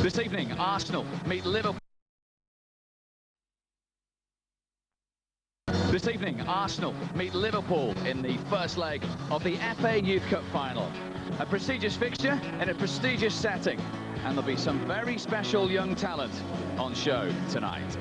This evening, Arsenal meet Liverpool. This evening, Arsenal meet Liverpool in the first leg of the FA Youth Cup final. A prestigious fixture in a prestigious setting, and there'll be some very special young talent on show tonight.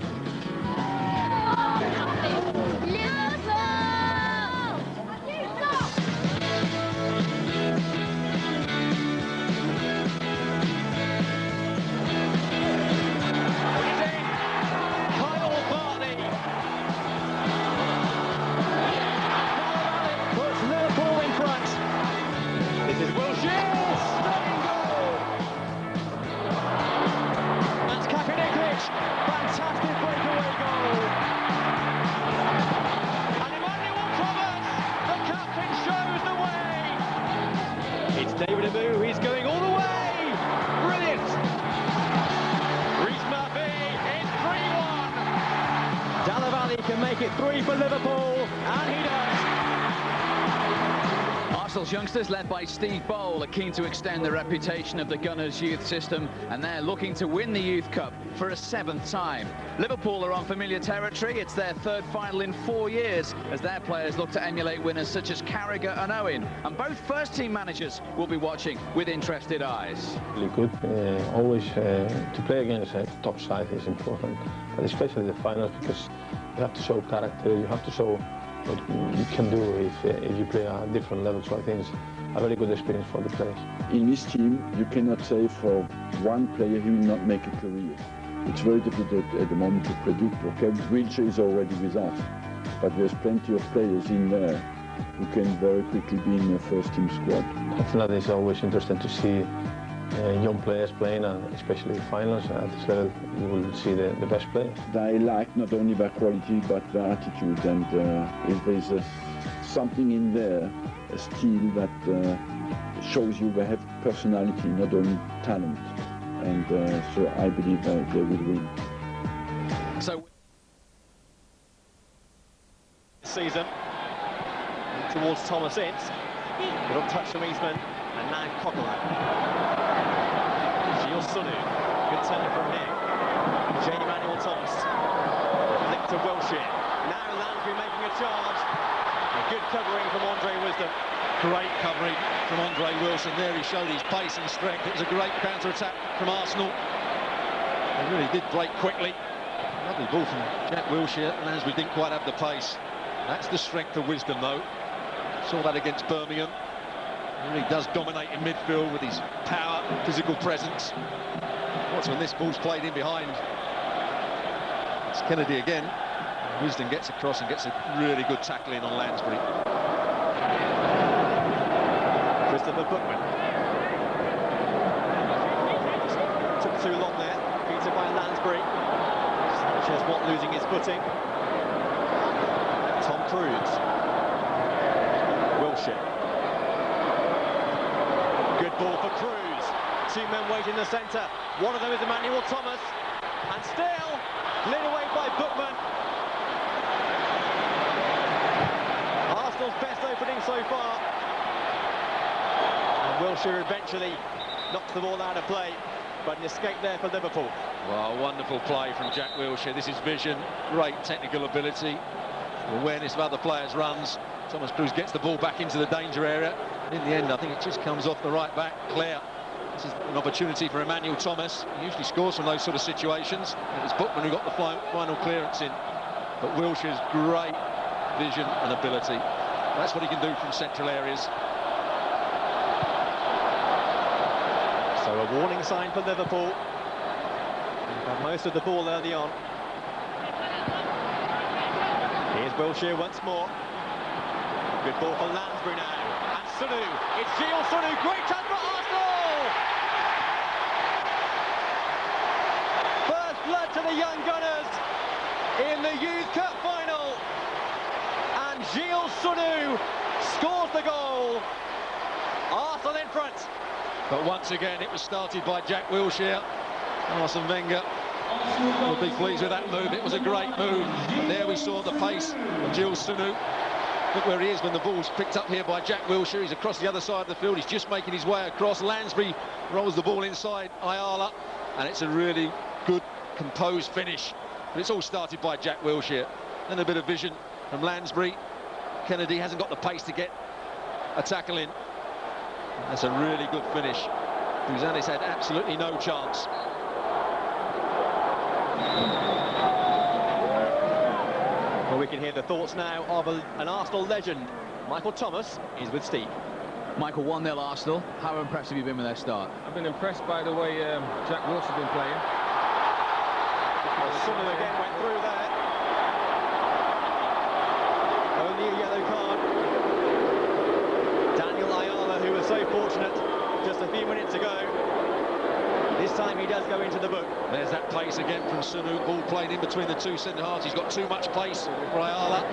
He's going all the way! Brilliant! Reece Murphy, it's 3-1! Dele can make it 3 for Liverpool, and he does! Arsenal's youngsters, led by Steve Bowl, are keen to extend the reputation of the Gunners youth system, and they're looking to win the Youth Cup for a 7th time. Liverpool are on familiar territory. It's their 3rd final in 4 years, as their players look to emulate winners such as Carragher and Owen. And both first-team managers will be watching with interested eyes. Really good. Always to play against a top side is important, but especially the finals, because you have to show character, you have to show what you can do if you play at different levels. So I think it's a very good experience for the players. In this team, you cannot say for one player he will not make a career. It's very difficult at the moment to predict. Okay, Wilshere is already with us, but there's plenty of players in there who can very quickly be in the first team squad. I think that it's always interesting to see young players playing, and especially finals. At this level, you will see the best players. They like not only their quality but their attitude, and if there's something in there, a style that shows you they have personality, not only talent. And so I believe they will win. So, season towards Thomas Ince, little touch from Eastman, and now Coquelin. Gilles Sunu, good turn from him. J-Manuel Thomas, linked to Wilshere. Now Lansbury making a charge. A good covering from Andre Wisdom. Great covering from Andre Wilson. There he showed his pace and strength. It was a great counter-attack from Arsenal. They really did break quickly. Lovely ball from Jack Wilshere. Lansbury didn't quite have the pace. That's the strength of Wisdom, though. Saw that against Birmingham. He really does dominate in midfield with his power, physical presence. Watch when this ball's played in behind. It's Kennedy again. Wisdom gets across and gets a really good tackle in on Lansbury. Christopher Bookman. Took too long there. Beaten by Lansbury. Sanchez not losing his footing. Tom Cruise. Wilshere. Good ball for Cruz. 2 men wait in the centre. One of them is Emmanuel Thomas. And still led away by Bookman. Arsenal's best opening so far. And Wilshere eventually knocks the ball out of play, but an escape there for Liverpool. Well, wonderful play from Jack Wilshere. This is vision, great technical ability, awareness of other players' runs. Thomas Cruz gets the ball back into the danger area. In the end, I think it just comes off the right back, clear. This is an opportunity for Emmanuel Thomas. He usually scores from those sort of situations. It was Bookman who got the final clearance in. But Wilshere's great vision and ability. That's what he can do from central areas. So a warning sign for Liverpool. They've had most of the ball early on. Here's Wilshere once more. Good ball for Lansbury now. And Sunu. It's Gilles Sunu. Great chance for Arsenal! First blood to the young Gunners in the Youth Cup final. And Gilles Sunu scores the goal. Arsenal in front. But once again, it was started by Jack Wilshere. Arsene Wenger will be pleased with that move. It was a great move. But there we saw the pace of Gilles Sunu. Look where he is when the ball's picked up here by Jack Wilshere. He's across the other side of the field. He's just making his way across. Lansbury rolls the ball inside Ayala. and it's a really good, composed finish. But it's all started by Jack Wilshere. Then a bit of vision from Lansbury. Kennedy hasn't got the pace to get a tackle in. That's a really good finish. Bouzanis had absolutely no chance. Well, we can hear the thoughts now of an Arsenal legend. Michael Thomas is with Steve. Michael, 1-0 Arsenal. How impressed have you been with their start? I've been impressed by the way Jack Wilshere's been playing. Sunu again went through there. Only a yellow card. Daniel Ayala, who was so fortunate just a few minutes ago. This time he does go into the book. There's that pace again from Sunu. Ball played in between the two centre-halves. He's got too much pace for Ayala.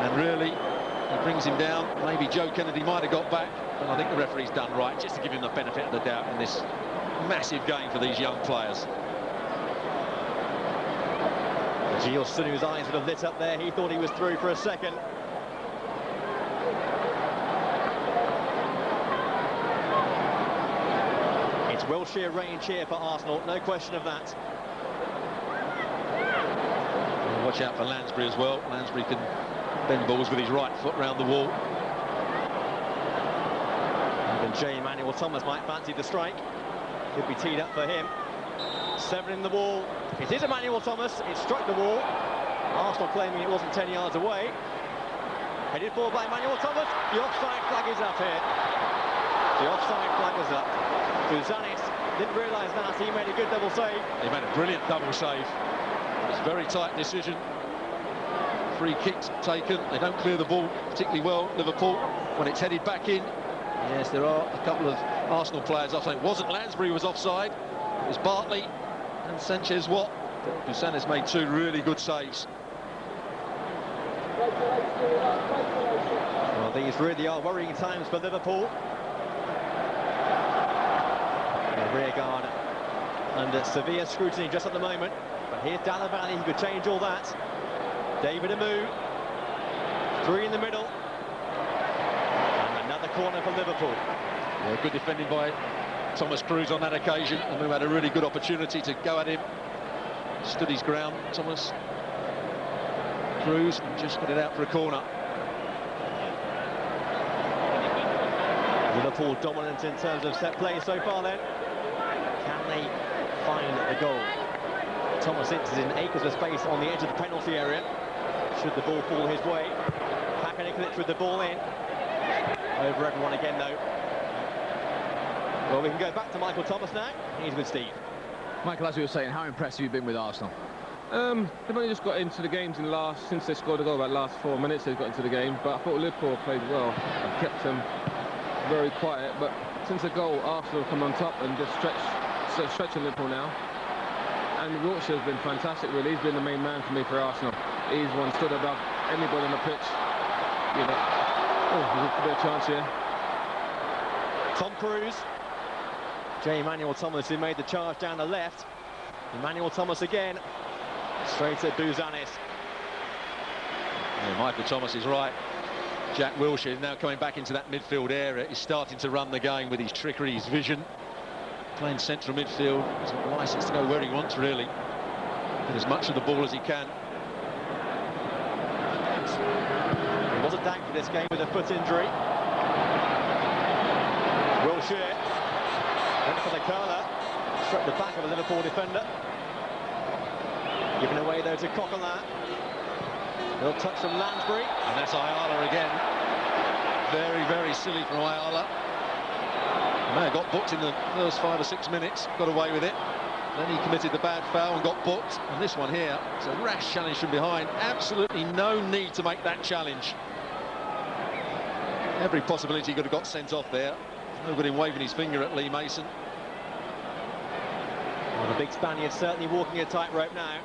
And really, he brings him down. Maybe Joe Kennedy might have got back, but I think the referee's done right, just to give him the benefit of the doubt in this massive game for these young players. Gio Sunu's eyes would have lit up there. He thought he was through for a second. It's Wilshere range here for Arsenal, no question of that. And watch out for Lansbury as well. Lansbury can bend balls with his right foot round the wall. Even J. Emmanuel Thomas might fancy the strike. Could be teed up for him. 7 in the wall. It is Emmanuel Thomas. It struck the wall. Arsenal claiming it wasn't 10 yards away. Headed forward by Emmanuel Thomas. The offside flag is up here. The offside flag was up. Bouzanis didn't realise that. He made a good double save. He made a brilliant double save. It was a very tight decision. Free kicks taken. They don't clear the ball particularly well, Liverpool, when it's headed back in. Yes, there are a couple of Arsenal players offside. It wasn't Lansbury who was offside. It was Bartley and Sanchez Watt. Bouzanis made 2 really good saves. Well, these really are worrying times for Liverpool. The rear guard under severe scrutiny just at the moment. But here's Dallavani, who could change all that. David Amu. 3 in the middle. And another corner for Liverpool. Yeah, good defending by Thomas Cruz on that occasion, and we had a really good opportunity to go at him. Stood his ground, Thomas Cruz, and just got it out for a corner. Liverpool dominant in terms of set play so far then. Can they find the goal? Thomas Ince is in acres of space on the edge of the penalty area. Should the ball fall his way. Nikolic with the ball in. Over everyone again though. Well, we can go back to Michael Thomas now. He's with Steve. Michael, as we were saying, how impressed have you been with Arsenal? They've only just got into the games since they scored a goal about last 4 minutes they've got into the game, but I thought Liverpool played well and kept them very quiet, but since the goal Arsenal have come on top and just stretching Liverpool now. And Wilshere's been fantastic really. He's been the main man for me for Arsenal. He's one stood above anybody on the pitch. You know. Oh, there's a bit of chance here. Tom Cruise. J. Emmanuel Thomas, who made the charge down the left. Emmanuel Thomas again. Straight at Bouzanis. Yeah, Michael Thomas is right. Jack Wilshere is now coming back into that midfield area. He's starting to run the game with his trickery, his vision. Playing central midfield. He's got licence to go where he wants, really. Get as much of the ball as he can. He wasn't down for this game with a foot injury. Wilshere went for the curler. Struck the back of a Liverpool defender. Given away though to Coquelin. Little touch from Lansbury. And that's Ayala again. Very, very silly from Ayala. Man, got booked in the first 5 or 6 minutes, got away with it. Then he committed the bad foul and got booked. And this one here, it's a rash challenge from behind. Absolutely no need to make that challenge. Every possibility he could have got sent off there. Nobody waving his finger at Lee Mason. Well, the big Spaniard certainly walking a tightrope now.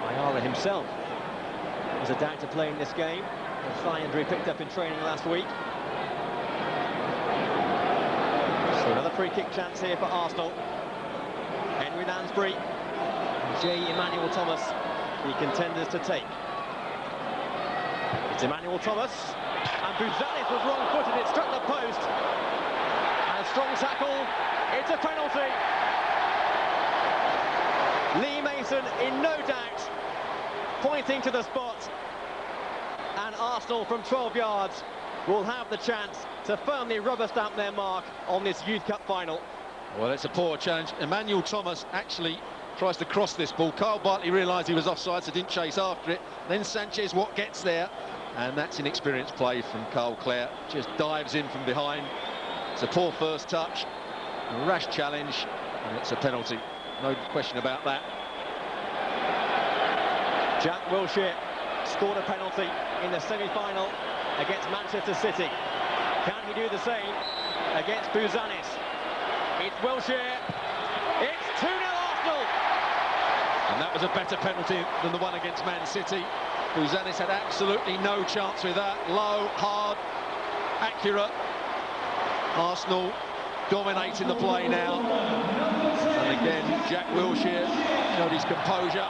Ayala himself was a doubt to play in this game. A thigh injury picked up in training last week. So another free kick chance here for Arsenal. Henry Lansbury and J. Emmanuel Thomas, the contenders to take. It's Emmanuel Thomas, and Bouzanis was wrong-footed, it struck the post. And a strong tackle, it's a penalty. Lee Mason in no doubt, pointing to the spot. And Arsenal from 12 yards will have the chance to firmly rubber stamp their mark on this Youth Cup final. Well, it's a poor challenge. Emmanuel Thomas actually tries to cross this ball. Kyle Bartley realised he was offside, so didn't chase after it. Then Sanchez Watt gets there, and that's inexperienced play from Carl Clare. Just dives in from behind. It's a poor first touch, a rash challenge, and it's a penalty. No question about that. Jack Wilshere scored a penalty in the semi-final against Manchester City. Can he do the same against Buzanis? It's Wilshere. It's 2-0 Arsenal. And that was a better penalty than the one against Man City. Buzanis had absolutely no chance with that. Low, hard, accurate. Arsenal dominating the play now. And again, Jack Wilshere showed his composure.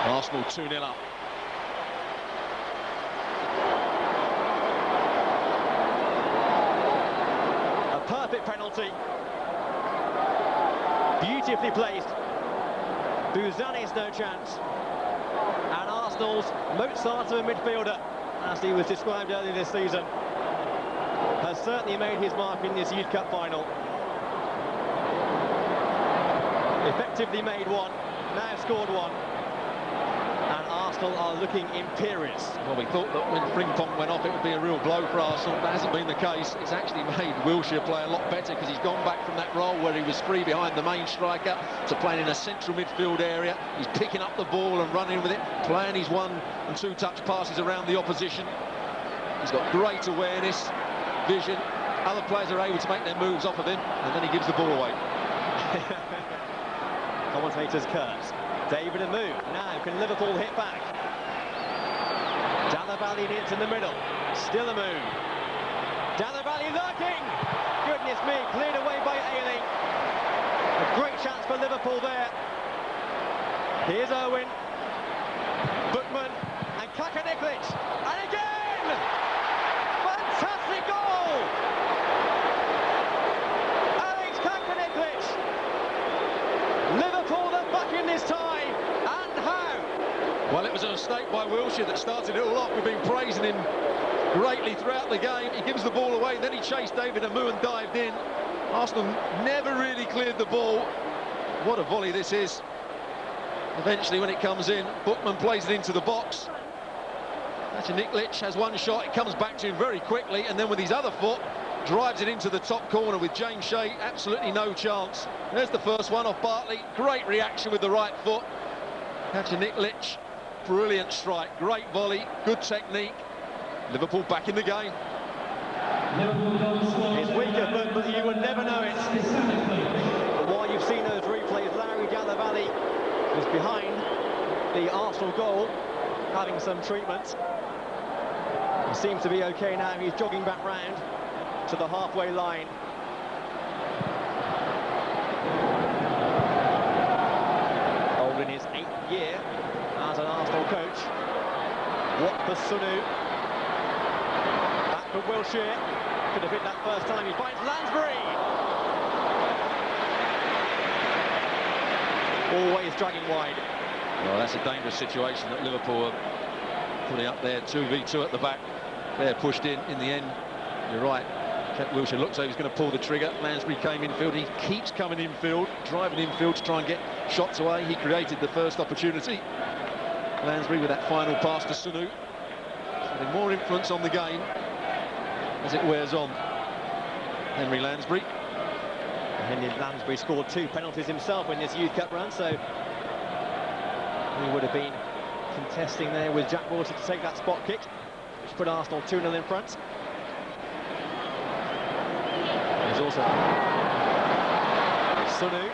Arsenal 2-0 up. A perfect penalty. Beautifully placed. Buzanis no chance. And Arsenal's Mozart of a midfielder, as he was described earlier this season, has certainly made his mark in this Youth Cup final. Effectively made one, now scored one. And Arsenal are looking imperious. Well, we thought that when Frimpong went off it would be a real blow for Arsenal. That hasn't been the case. It's actually made Wilshere play a lot better, because he's gone back from that role where he was free behind the main striker to playing in a central midfield area. He's picking up the ball and running with it, playing his 1- and 2-touch passes around the opposition. He's got great awareness, vision. Other players are able to make their moves off of him, and then he gives the ball away. Commentators curse. David Amu. Now can Liverpool hit back? Dalabali needs in the middle. Still Amu. Dalabali lurking. Goodness me, cleared away by Ayling. A great chance for Liverpool there. Here's Owen. Bookman and Kakaniklic. And again! Fantastic goal! Alex Kakaniklic. Liverpool are back in this tie, and how? Well, it was a mistake by Wilshere that started it all off. We've been praising him greatly throughout the game. He gives the ball away, then he chased David Amu and dived in. Arsenal never really cleared the ball. What a volley this is. Eventually, when it comes in, Bookman plays it into the box. Niklic has one shot, it comes back to him very quickly, and then with his other foot, drives it into the top corner with James Shea, absolutely no chance. There's the first one off Bartley, great reaction with the right foot. Niklic, brilliant strike, great volley, good technique. Liverpool back in the game. It's weaker, but you would never know it. But while you've seen those replays, Larry Dalabali was behind the Arsenal goal, having some treatment. He seems to be okay now. He's jogging back round to the halfway line. Old in his 8th year as an Arsenal coach. What for Sunu? Back for Wilshere. Could have hit that first time. He finds Lansbury. Always dragging wide. Well, that's a dangerous situation that Liverpool are putting up there. 2v2 at the back. They're pushed in the end. You're right. Jack Wilshere looks like he's going to pull the trigger. Lansbury came infield. He keeps coming infield, driving infield to try and get shots away. He created the first opportunity. Lansbury with that final pass to Sunu. Having more influence on the game as it wears on. Henry Lansbury. Henry Lansbury scored 2 penalties himself in this Youth Cup run, so he would have been contesting there with Jack Wilshere to take that spot kick, which put Arsenal 2-0 in front. There's also Sunu.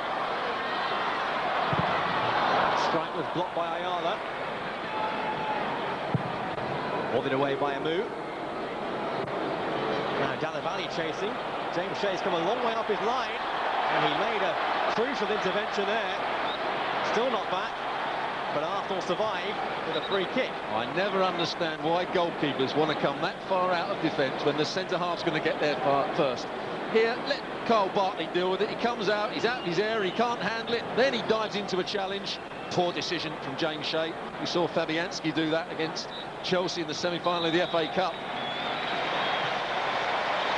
Strike was blocked by Ayala. Ordered away by Amu. Now Dalabali chasing. James Shea's come a long way off his line, and he made a crucial intervention there. Still not back, but Arsenal survive with a free kick. I never understand why goalkeepers want to come that far out of defence when the centre-half's going to get there first. here, let Kyle Bartley deal with it. He comes out, he's out of his area, he can't handle it, then he dives into a challenge. Poor decision from James Shea. We saw Fabianski do that against Chelsea in the semi-final of the FA Cup.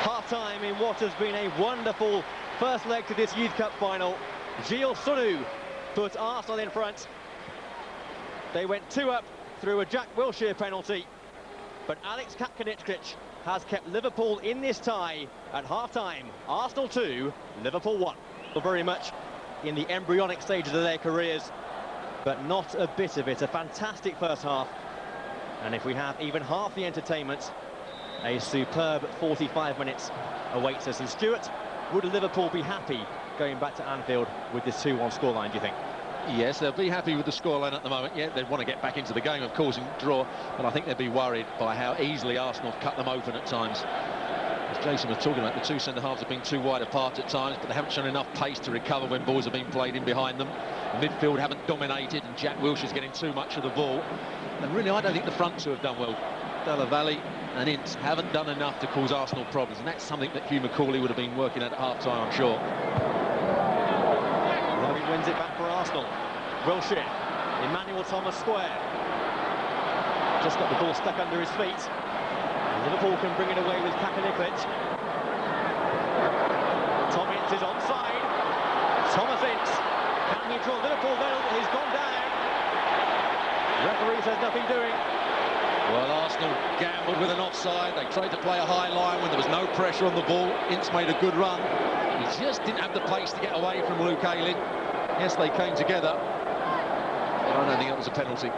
Half-time in what has been a wonderful first leg to this Youth Cup final. Gilles Sunu put Arsenal in front. They went 2 up through a Jack Wilshere penalty, but Alex Katkaničić has kept Liverpool in this tie at half-time. Arsenal 2, Liverpool 1. Very much in the embryonic stages of their careers, but not a bit of it. A fantastic first half, and if we have even half the entertainment, a superb 45 minutes awaits us. And Stuart, would Liverpool be happy going back to Anfield with this 2-1 scoreline, do you think? Yes, they'll be happy with the scoreline at the moment. Yeah, they'd want to get back into the game, of course, and draw, but I think they'd be worried by how easily Arsenal have cut them open at times. As Jason was talking about, the two centre-halves have been too wide apart at times, but they haven't shown enough pace to recover when balls have been played in behind them. The midfield haven't dominated, and Jack Wilshere's getting too much of the ball. And really, I don't think the front two have done well. Della Valle and Ince haven't done enough to cause Arsenal problems, and that's something that Hugh McCauley would have been working at half-time, I'm sure. He wins it back for Arsenal. Wilshere, Emmanuel Thomas square. Just got the ball stuck under his feet. Liverpool can bring it away with Katkaničić. Tom Ince is onside. Thomas Ince. Can he draw Liverpool then? He's gone down. Referee says nothing doing. Well, Arsenal gambled with an offside. They tried to play a high line when there was no pressure on the ball. Ince made a good run. He just didn't have the pace to get away from Luke Ayling. Yes, they came together. But I don't think it was a penalty.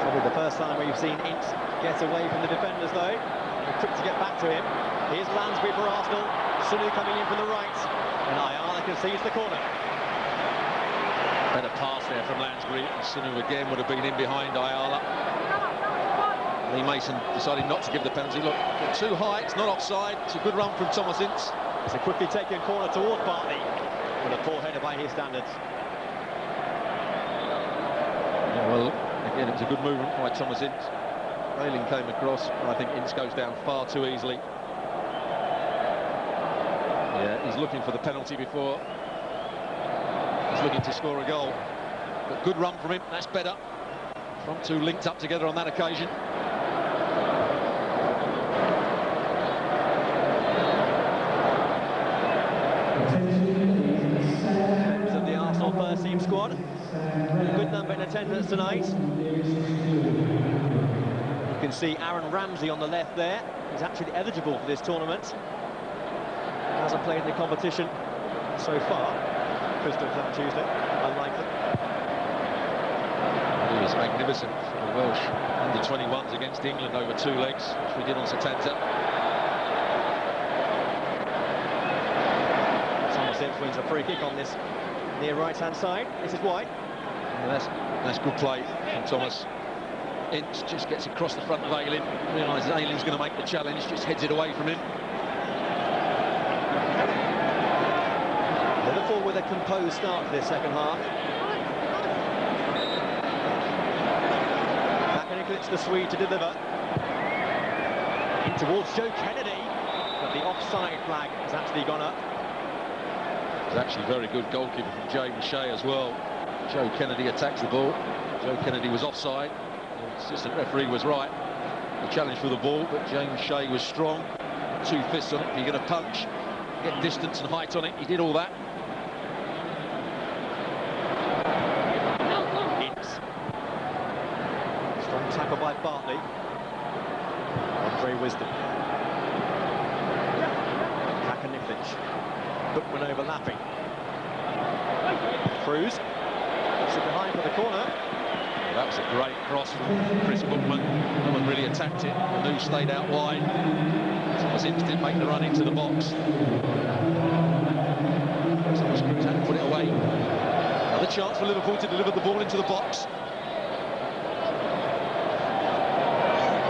Probably the first time we've seen Ince get away from the defenders, though. They're quick to get back to him. Here's Lansbury for Arsenal. Sunu coming in from the right. And Ayala concedes the corner. Better pass there from Lansbury. And Sunu again would have been in behind Ayala. Lee Mason decided not to give the penalty. Look, too high, it's not offside. It's a good run from Thomas Ince. It's a quickly taken corner towards Bartley, but a poor header by his standards. Yeah, well, again, it was a good movement by Thomas Ince. Ayling came across, and I think Ince goes down far too easily. Yeah, he's looking for the penalty before he's looking to score a goal. But good run from him, that's better. Front two linked up together on that occasion. Of the Arsenal first team squad, a good number in attendance tonight. You can see Aaron Ramsey on the left there. He's actually eligible for this tournament. Hasn't played in the competition so far. Crystal on Tuesday, unlikely. He was magnificent for the Welsh under-21s against England over 2 legs, which we did on Setanta. Thomas Ince wins a free kick on this near right-hand side. This is wide. Yeah, that's good play from Thomas. Ince just gets across the front of Ayling, realises Ayling's going to make the challenge, just heads it away from him. Liverpool with a composed start to this second half. Katkaničić, the Swede, to deliver. In towards Joe Kennedy, but the offside flag has actually gone up. It was actually very good goalkeeping from James Shea as well. Joe Kennedy attacks the ball. Joe Kennedy was offside. The assistant referee was right. The challenge for the ball, but James Shea was strong. 2 fists on it. If you're going to punch, get distance and height on it. He did all that. Strong tackle by Bartley. Andre Wisdom. Katkaničić. Bookman overlapping. Cruz. Sit behind for the corner. Well, that was a great cross from Chris Bookman. No one really attacked it. Manu stayed out wide. Thomas Ince didn't make the run into the box. Thomas Cruz had to put it away. Another chance for Liverpool to deliver the ball into the box.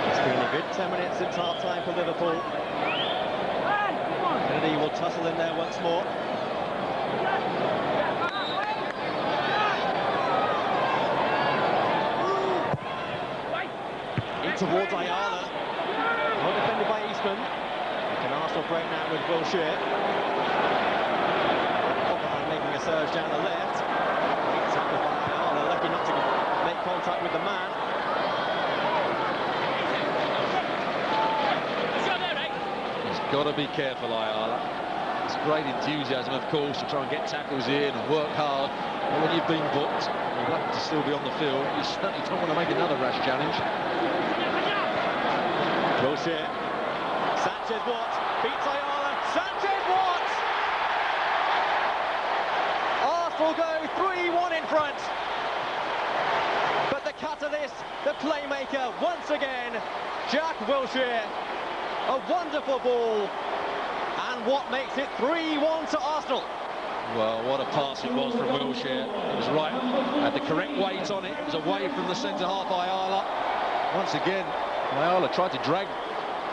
It's been a good 10 minutes since half-time for Liverpool. Kennedy will tussle in there once more. In towards Ayala. Well defended by Eastman. Can Arsenal Arsenal break now with Wilshere. Making a surge down the left. Tackled by Ayala, lucky not to make contact with the man. He's got to be careful, Ayala. It's great enthusiasm, of course, to try and get tackles in and work hard. But when you've been booked, you're lucky to still be on the field. You certainly don't want to make another rash challenge. Wilshere. Sanchez Watt beats Ayala. Sanchez Watt! Arsenal go 3-1 in front. But the catalyst, the playmaker, once again, Jack Wilshere. A wonderful ball. And what makes it 3-1 to Arsenal? Well, what a pass it was from Wilshere. It was right, had the correct weight on it. It was away from the centre-half Ayala. Once again, Ayala tried to drag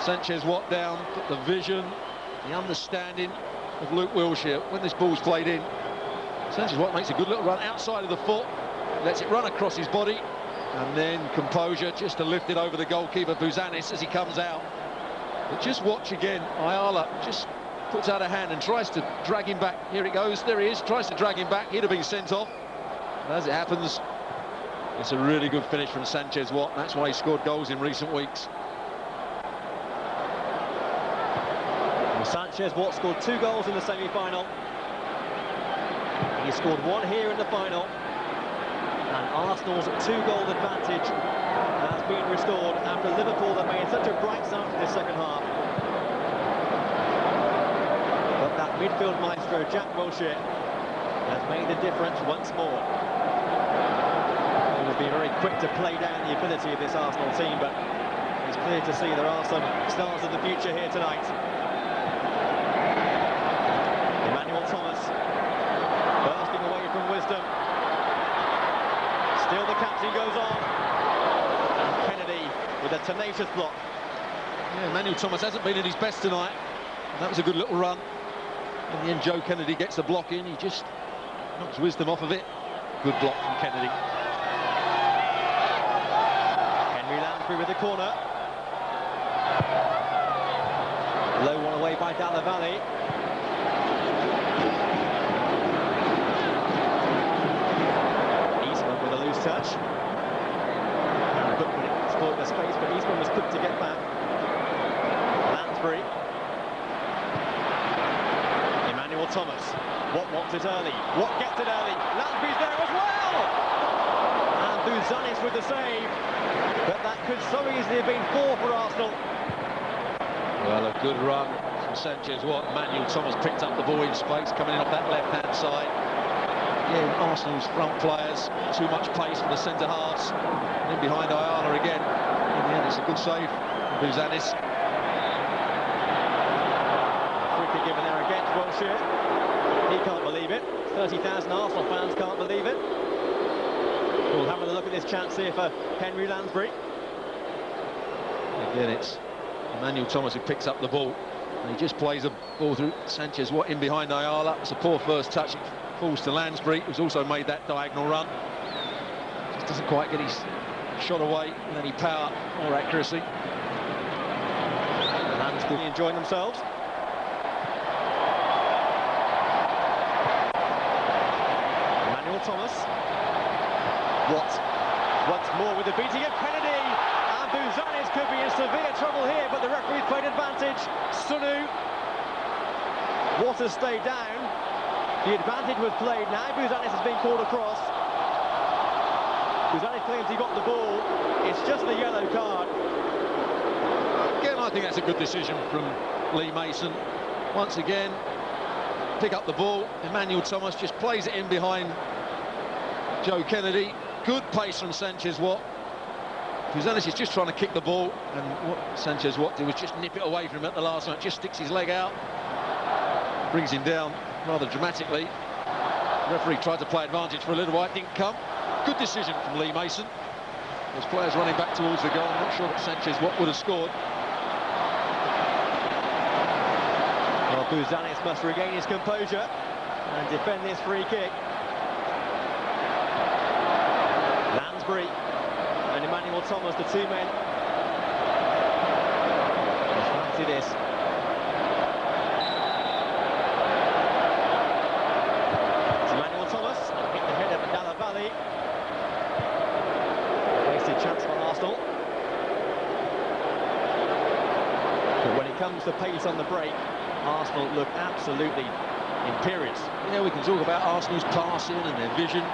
Sanchez Watt down, but the vision, the understanding of Luke Wilshere when this ball's played in. Sanchez Watt makes a good little run outside of the foot, lets it run across his body, and then composure just to lift it over the goalkeeper Buzanis as he comes out. But just watch again, Ayala just puts out a hand and tries to drag him back. Here it goes, there he is, tries to drag him back. He'd have been sent off. And as it happens, it's a really good finish from Sanchez Watt. That's why he scored goals in recent weeks. Sanchez Watt scored 2 goals in the semi-final. He scored 1 here in the final. And Arsenal's 2-goal advantage has been restored after Liverpool have made such a bright start to the second half. But that midfield maestro, Jack Wilshere, has made the difference once more. He will be very quick to play down the ability of this Arsenal team, but it's clear to see there are some stars of the future here tonight. Thomas bursting away from Wisdom. Still the captain goes on. And Kennedy with a tenacious block. Yeah, Emmanuel Thomas hasn't been at his best tonight. And that was a good little run. In the end, Joe Kennedy gets the block in. He just knocks Wisdom off of it. Good block from Kennedy. Henry Lansbury with the corner. Low one away by Dalla Valle. Touch. Bookman exploited the space, but Eastman was quick to get back. Lansbury. Emmanuel Thomas. Watt wants it early. Watt gets it early. Lansbury's there as well! And Buzanis with the save. But that could so easily have been 4 for Arsenal. Well, a good run from Sanchez Watt. Emmanuel Thomas picked up the ball in space, coming in off that left-hand side. Yeah, Arsenal's front players, too much pace from the centre halves. And in behind Ayala again. In the end, it's a good save from Buzanis. Free kick given there against Wilshere. He can't believe it. 30,000 Arsenal fans can't believe it. We'll have a look at this chance here for Henry Lansbury. Again, it's Emmanuel Thomas who picks up the ball. And he just plays a ball through Sanchez Watt in behind Ayala. It's a poor first touch. Falls to Lansbury, who's also made that diagonal run. Just doesn't quite get his shot away with any power or accuracy. Lansbury enjoying themselves. Emmanuel Thomas. Watt once more with the beating of Kennedy. And Buzanis could be in severe trouble here, but the referee's played advantage. Sunu. Watt has stayed down. The advantage was played. Now Buzanis has been called across. Buzanis claims he got the ball. It's just a yellow card. Again, I think that's a good decision from Lee Mason. Once again, pick up the ball. Emmanuel Thomas just plays it in behind Joe Kennedy. Good pace from Sanchez Watt. Buzanis is just trying to kick the ball, and what Sanchez Watt did was just nip it away from him at the last moment. Just sticks his leg out, brings him down rather dramatically. The referee tried to play advantage for a little while, it didn't come. Good decision from Lee Mason. Those players running back towards the goal. I'm not sure that Sanchez Watt would have scored. Well, Buzanis must regain his composure and defend this free kick. Lansbury and Emmanuel Thomas, the 2 men. Let's fancy this. comes to pace on the break, Arsenal look absolutely imperious. Yeah, we can talk about Arsenal's passing and their vision.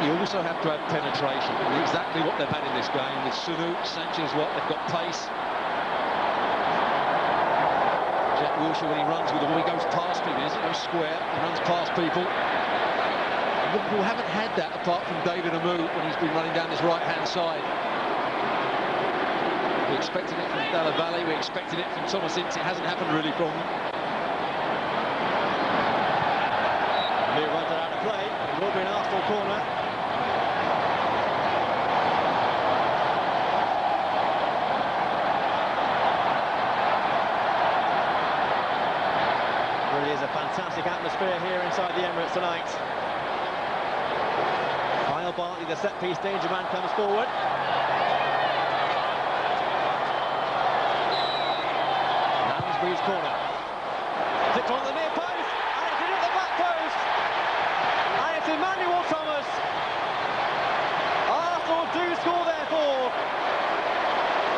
You also have to have penetration, and exactly what they've had in this game with Sunu, Sanchez, they've got pace. Jack Wilshere, when he runs with the ball, he goes past people, he doesn't go square, he runs past people. Liverpool haven't had that apart from David Amu when he's been running down this right-hand side. We expected it from Della Valle, we expected it from Thomas Ince, it hasn't happened really from them. New runs it out of play, it will be an Arsenal corner. Really is a fantastic atmosphere here inside the Emirates tonight. Kyle Bartley, the set-piece danger man, comes forward. Lansbury's corner. Flicked on the near post, and it's in at the back post. And it's Emmanuel Thomas. Arsenal do score therefore.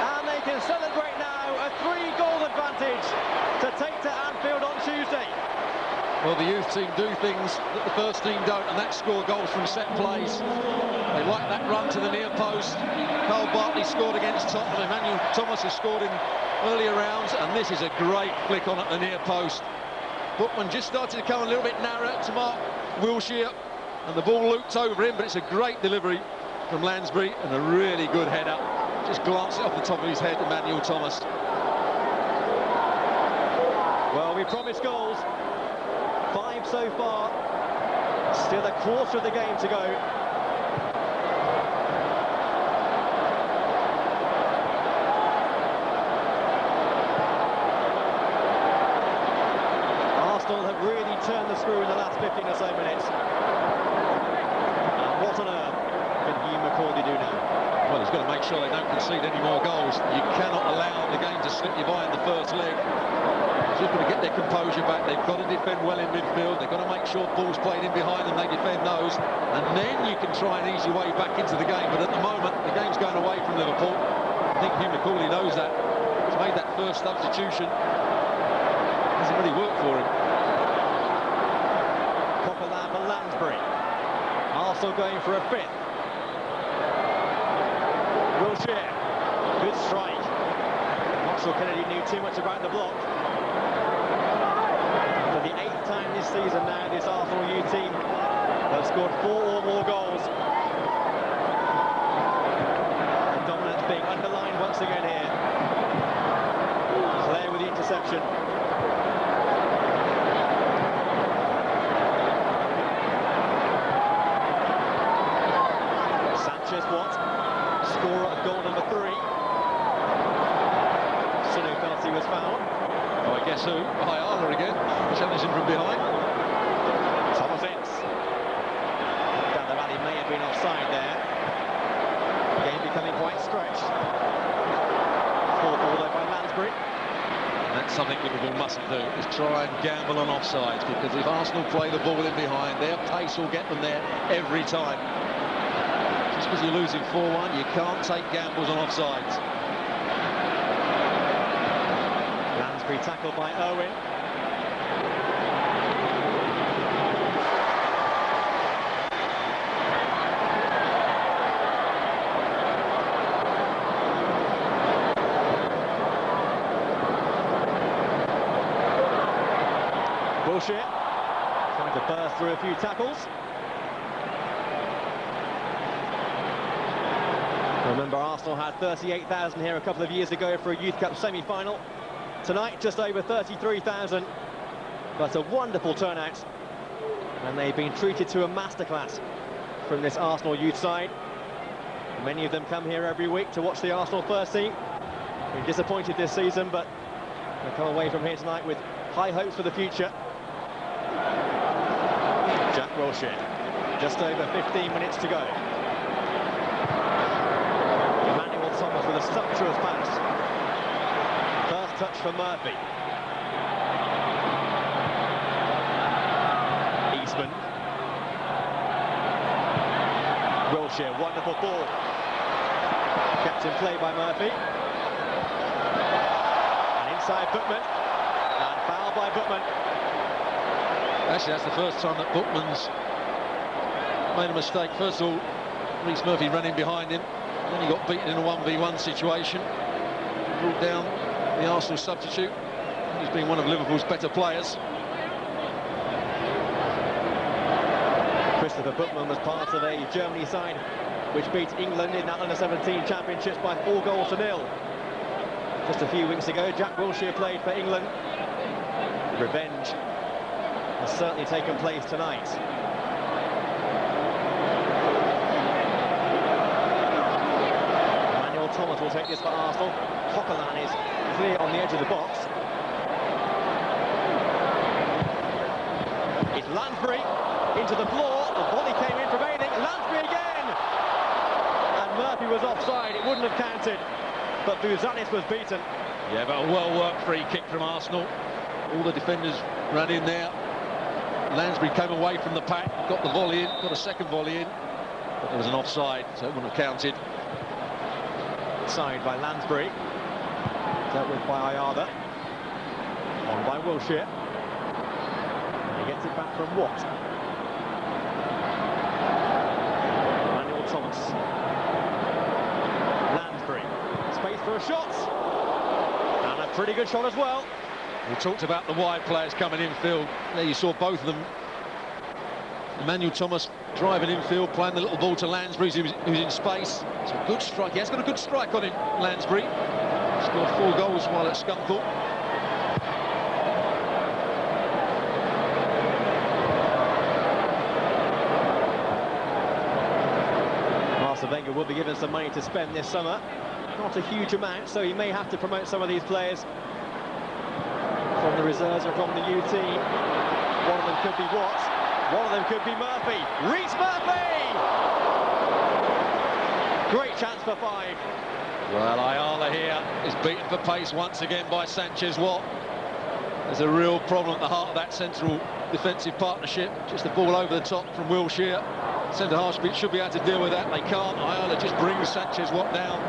And they can celebrate now a 3-goal advantage to take to Anfield on Tuesday. Well, the youth team do things that the first team don't, and that's score goals from set plays. They like that run to the near post. Kyle Bartley scored against Tottenham. Emmanuel Thomas has scored in earlier rounds, and this is a great flick on at the near post. Bookman just started to come a little bit narrow to mark Wilshere, and the ball looped over him, but it's a great delivery from Lansbury, and a really good header. Just glanced it off the top of his head, Emmanuel Thomas. Well, we promised goals. 5 so far. Still a quarter of the game to go. Arsenal have really turned the screw in the last 15 or so minutes. And what on earth can Hugh McCauley do now? Well, he's got to make sure they don't concede any more goals. You cannot allow the game to slip you by in the first leg. They've got to get their composure back. They've got to defend well in midfield. They've got to make sure balls played in behind and they defend those. And then you can try and ease your way back into the game. But at the moment, the game's going away from Liverpool. I think Hugh McCauley knows that. He's made that first substitution. Hasn't really worked for him. Coquelin for Lansbury. Arsenal going for a 5th. Wilshere. Good strike. Not sure Kennedy knew too much about the block. For the 8th time this season now, this Arsenal U team have scored 4 or more goals. And dominance being underlined once again here. Claire with the interception. Sanchez scorer of goal number 3. Sunu penalty was fouled. Oh, I guess who? Ayala again, challenging from behind. Thomas Ince. Down the valley may have been offside there. Game becoming quite stretched. Fourth ball by Lansbury. And that's something Liverpool mustn't do, is try and gamble on offsides, because if Arsenal play the ball in behind, their pace will get them there every time. Just because you're losing 4-1, you can't take gambles on offsides. Lansbury tackled by Owen. Wilshere trying to burst through a few tackles. Remember, Arsenal had 38,000 here a couple of years ago for a Youth Cup semi-final. Tonight, just over 33,000. But a wonderful turnout. And they've been treated to a masterclass from this Arsenal youth side. Many of them come here every week to watch the Arsenal first team. Been disappointed this season, but they'll come away from here tonight with high hopes for the future. Jack Wilshere, just over 15 minutes to go. Emmanuel Thomas with a sumptuous pass. First touch for Murphy. Eastman. Wilshere, wonderful ball. Kept in play by Murphy. And inside Bookman. And foul by Bookman. Actually, that's the first time that Bookman's made a mistake. First of all, Rhys Murphy ran in behind him. Then he got beaten in a 1v1 situation. Brought down the Arsenal substitute. He's been one of Liverpool's better players. Christopher Bookman was part of a Germany side which beat England in that under-17 championships by 4 goals to 0. Just a few weeks ago, Jack Wilshere played for England. Revenge has certainly taken place tonight. Emmanuel Thomas will take this for Arsenal. Coquelin is clear on the edge of the box. It's Lansbury into the floor. The volley came in from Ayling. Lansbury again! And Murphy was offside. It wouldn't have counted. But Bouzanis was beaten. Yeah, but a well-worked free kick from Arsenal. All the defenders ran in there. Lansbury came away from the pack, got the volley in, got a second volley in. But there was an offside, so it wouldn't have counted. Side by Lansbury. Dealt with by Ayala. On by Wilshere. And he gets it back from Watt. Emmanuel Thomas. Lansbury. Space for a shot. And a pretty good shot as well. We talked about the wide players coming infield. There you saw both of them. Emmanuel Thomas driving infield, playing the little ball to Lansbury, who's in space. It's a good strike. He has got a good strike on him, Lansbury. Scored 4 goals while at Scunthorpe. Arsene Wenger will be given some money to spend this summer. Not a huge amount, so he may have to promote some of these players from the reserves or from the UT. One of them could be Watt. One of them could be Murphy. Rhys Murphy! Great chance for 5. Well, Ayala here is beaten for pace once again by Sanchez-Watt. There's a real problem at the heart of that central defensive partnership. Just the ball over the top from Wilshere. Centre-half should be able to deal with that. They can't. Ayala just brings Sanchez-Watt down.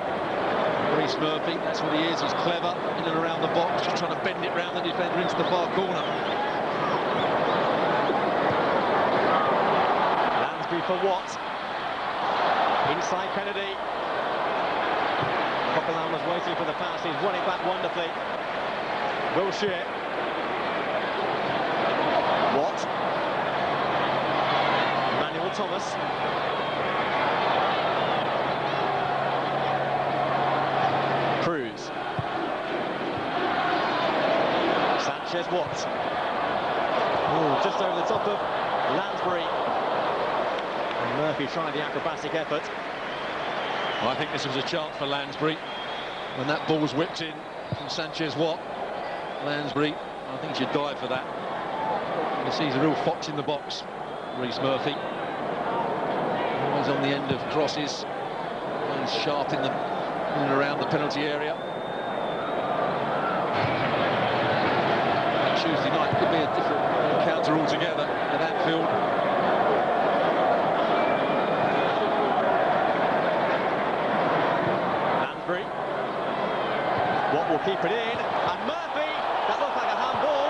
Rhys Murphy, that's what he is. He's clever in and around the box, just trying to bend it round the defender into the far corner. Lansbury for Watt. Inside Kennedy. Coquelin was waiting for the pass. He's won it back wonderfully. Wilshere. Watt. Emmanuel Thomas. Cruz. Sanchez-Watt. Just over the top of Lansbury. And Murphy tried the acrobatic effort. Well, I think this was a chance for Lansbury. When that ball was whipped in from Sanchez-Watt, Lansbury, I think he should dive for that. You see he's a real fox in the box, Rhys Murphy. Always on the end of crosses. He's sharp in and around the penalty area. Tuesday night could be a different encounter altogether at Anfield. Lansbury. Watt will keep it in, and Murphy. That looked like a handball,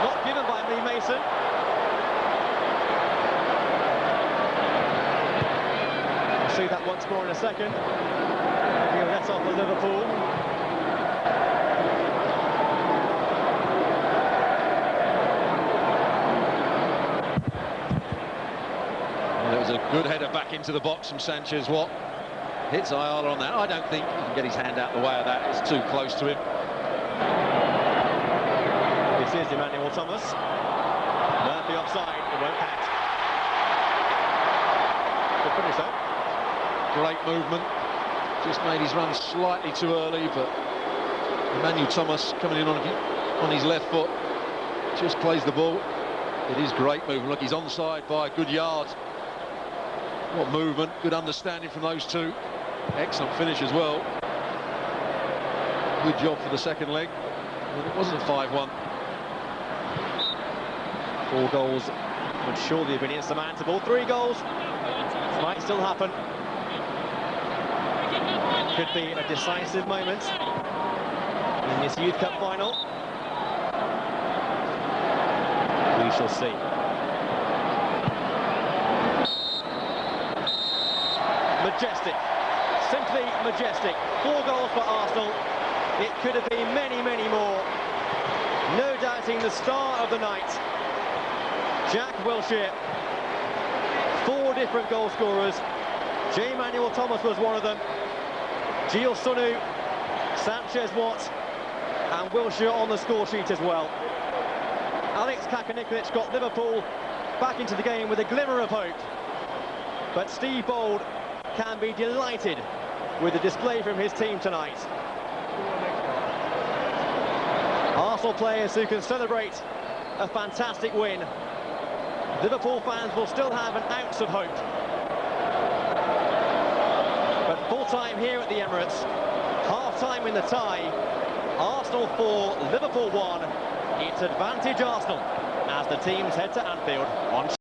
not given by Lee Mason. We'll see that once more in a second. Maybe a let off for Liverpool. Well, it was a good header back into the box from Sanchez-Watt. Hits Ayala on that. I don't think he can get his hand out the way of that. It's too close to him. This is Emmanuel Thomas. Murphy offside. It won't count. Good finish though. Great movement. Just made his run slightly too early, but Emmanuel Thomas coming in on his left foot just plays the ball. It is great movement. Look, he's onside by a good yard. What movement, good understanding from those two. Excellent finish as well. Good job for the second leg. Well, it wasn't a 5-1. 4 goals would surely have been insurmountable. 3 goals might still happen. Could be a decisive moment in in this Youth Cup final. We shall see. Majestic, simply majestic. 4 goals for Arsenal. It could have been many, many more. No doubting the star of the night, Jack Wilshere. 4 different goal scorers. J-Manuel Thomas was one of them. Gio Sunu, Sanchez Watt, and Wilshere on the score sheet as well. Alex Kakanikovic got Liverpool back into the game with a glimmer of hope. But Steve Bold can be delighted with the display from his team tonight. Arsenal players who can celebrate a fantastic win. Liverpool fans will still have an ounce of hope. But full-time here at the Emirates, half-time in the tie, Arsenal 4, Liverpool 1. It's advantage Arsenal as the teams head to Anfield on